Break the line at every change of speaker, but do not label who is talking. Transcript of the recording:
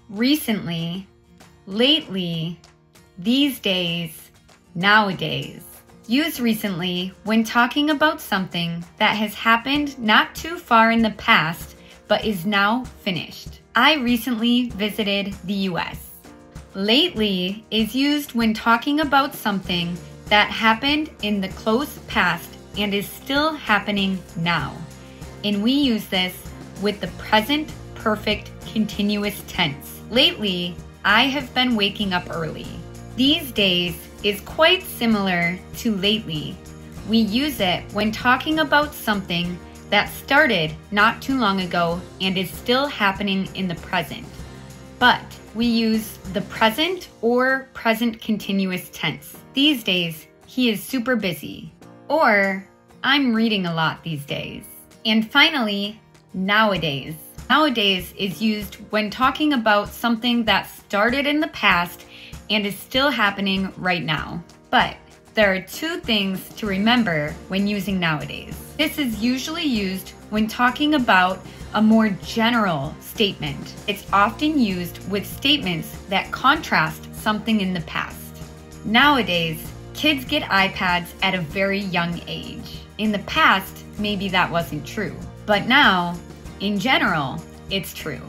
recently, lately, these days, nowadays. Use recently when talking about something that has happened not too far in the past but is now finished. I recently visited the US. Lately is used when talking about something that happened in the close past and is still happening now. And we use this with the present perfect continuous tense. Lately, I have been waking up early. These days is quite similar to lately. We use it when talking about something that started not too long ago and is still happening in the present. But we use the present or present continuous tense. These days, he is super busy. Or, I'm reading a lot these days. And finally, nowadays. Nowadays is used when talking about something that started in the past and is still happening right now. But there are two things to remember when using nowadays. This is usually used when talking about a more general statement. It's often used with statements that contrast something in the past. Nowadays, kids get iPads at a very young age. In the past, maybe that wasn't true. But now, in general, it's true.